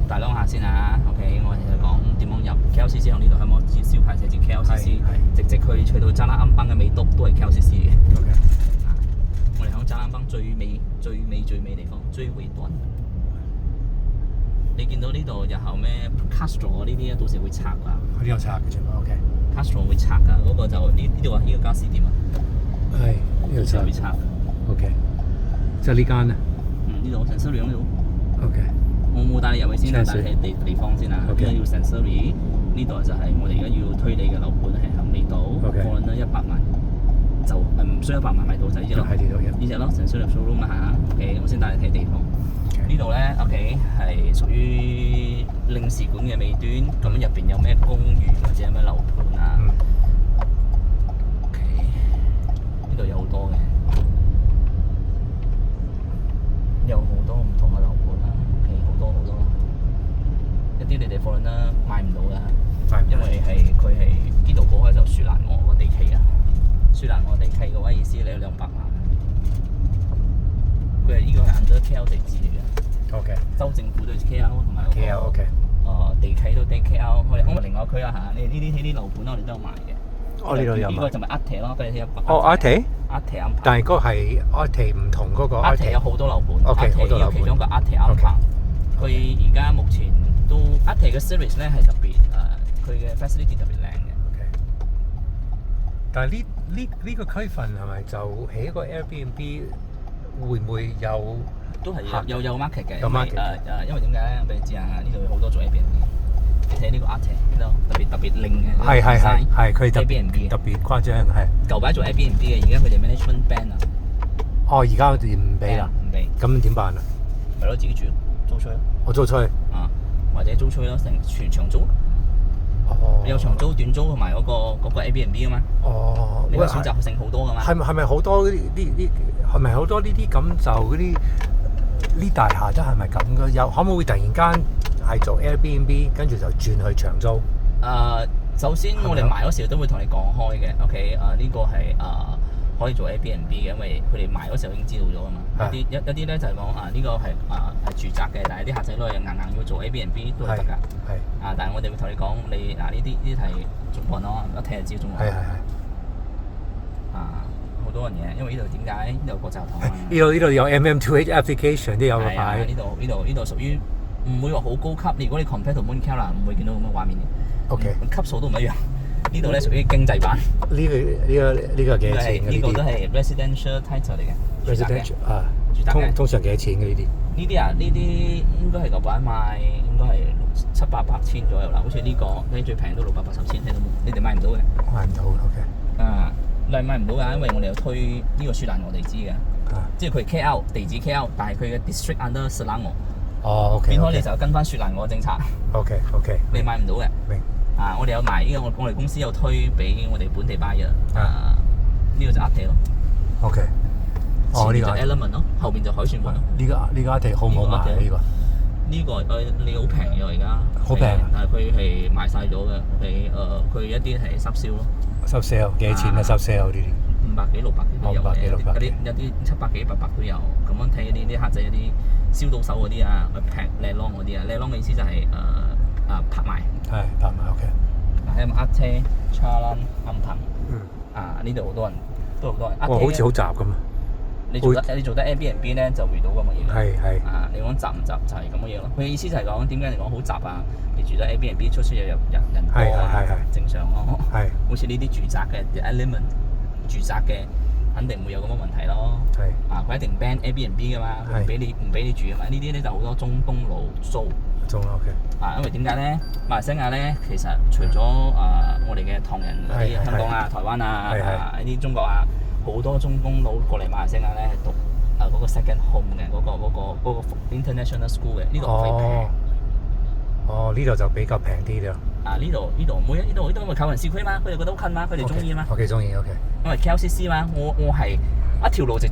大朗下先啊 ，OK， 我哋就講點樣入 KLCC 響呢度，香港招牌寫住 KLCC， 直去到渣拉啱邦嘅尾篤都係 KLCC 嘅。OK， 我哋響渣拉啱邦最尾地方，最尾端。你見到呢度日後咩 Castro 呢啲到時會拆㗎。佢呢度拆嘅全部 OK。Castro 會拆㗎，嗰個就呢度啊，呢個家私店啊。係呢度拆。會拆。OK， 即係呢間啊。呢度 Sensory 呢度。OK。我冇帶你入去先，帶你睇地方先啊。呢個要 Sensory， 呢度就係我哋而家要推理嘅樓盤係響呢度，放咗100萬，就唔需要100萬買到就呢隻咯。呢隻咯 ，Sensory showroom 啊嚇。OK， 我先帶你睇地方。呢度咧 ，OK 係屬於領事館嘅尾端，咁入邊有咩公寓或者有咩樓盤啊 ？OK， 呢度有好多嘅，有好多唔同嘅樓盤啦。OK， 好多，一啲你哋貨輪咧買唔到㗎，因為佢係呢度嗰開就雪蘭莪個地契啊。雪蘭莪地契嘅話意思你有200萬，佢係呢個係 under KL 地址嚟嘅。OK， 州政府對 KL 同埋KL OK， 地契都對 KL， 我哋另外區啊嚇，呢啲樓盤我哋都有賣嘅。呢度有賣。呢個就咪 Arte 咯，俾你睇下。Arte 啱。但係嗰個係 Arte 唔同嗰個 Arte 有好多樓盤。OK， 好多樓盤。其中一個 Arte 啱拍。佢而家目前都 Arte 嘅 series 咧係特別佢嘅 facility 特別靚嘅。OK。但係呢個區份係咪就起一個 Airbnb 會唔會有？都係有 market 嘅，有 market 因為點解咧？俾你知啊，呢度有好多做 Airbnb， 你睇呢個 Arte 特別靚嘅，係佢特 Airbnb 特別誇張係。舊擺做 Airbnb 嘅，而家佢哋 management ban 啊。哦，而家佢哋唔俾啦，唔俾。咁點辦啊？咪咯，自己住咯，租出去咯。我租出去。啊，或者租出去咯，成全長租。哦。有長租、短租同埋嗰個 Airbnb 啊嘛。哦。你個選擇性好多噶嘛。係咪好多係咪好多呢啲咁就嗰啲？呢大廈都係咪咁嘅？有可唔可以突然間係做 Airbnb， 跟住就轉去長租？首先我哋賣嗰時都會同你講開嘅 ，OK？ 呢個係可以做 Airbnb 嘅，因為佢哋賣嗰時候已經知道咗啊嘛。一啲咧就係講呢個係住宅嘅，但係啲客仔都係硬要做 Airbnb 都係得㗎。係。但係我哋會同你講，你呢啲係中環咯，一睇就知中環。係。好多樣嘢，因為呢度點解？呢度國際學堂啊。呢度有 MM2H application 都有個牌。呢度屬於唔會話好高級。如果你 compare 同 Monte Carlo 唔會見到咁嘅畫面嘅。OK。級數都唔一樣。呢度咧屬於經濟版。呢個幾多錢嘅？呢個都係 residential title 嚟嘅。residential 啊。住宅嘅。通常幾多錢嘅呢啲？呢啲應該係舊版賣應該係700-800千左右啦。好似呢個最平都680千，睇到冇？你哋買唔到嘅。買唔到 OK。你買唔到㗎，因為我哋有推呢個雪蘭莪地址嘅，即係佢 KL 地址 KL， 但係佢嘅 district under Selangor。哦 OK。變開你就跟翻雪蘭莪政策。OK。你買唔到嘅。明。我哋有賣呢個，我哋公司有推俾我哋本地 buyer。呢個就 Arte 咯。OK。前面就 Element 咯，後邊就海旋門咯。呢個 Arte 好唔好賣呢個？呢個你好平嘅而家。好平。但係佢係賣晒咗嘅，佢一啲係濕銷咯。收 sale 幾錢啊？收 sale 呢啲500幾600幾都有嘅，有啲700幾800都有。咁樣睇啲客仔有啲燒到手嗰啲啊，去劈靚啷嗰啲啊，靚啷嘅意思就係拍賣。係拍賣 OK。喺Arte、Chalan、暗棚。呢度好多人，都好多人。好似好雜咁啊！你做得 Airbnb 咧，就遇到咁嘅嘢。係。你講雜唔雜就係咁嘅嘢咯。佢嘅意思就係講點解你講好雜啊？你住得 Airbnb 出又有人多啊，正常咯。係。好似呢啲住宅嘅 element， 住宅嘅肯定唔會有咁嘅問題咯。係。佢一定 ban Airbnb 噶嘛，佢唔俾你住啊嘛。呢啲咧就好多中東佬租。租 OK。因為點解咧？馬來西亞咧，其實除咗我哋嘅唐人嗰啲香港啊、台灣啊、呢啲中國啊。好多中東佬過嚟馬來西亞咧，係讀嗰個 second home 嘅嗰個 international school 嘅，呢度唔使平。呢度就比較平啲咯。呢度唔會啊，呢度因為靠近市區嘛，佢哋覺得好近嘛，佢哋中意嘛。我幾中意 OK。因為 KLCC 嘛，我係一條路直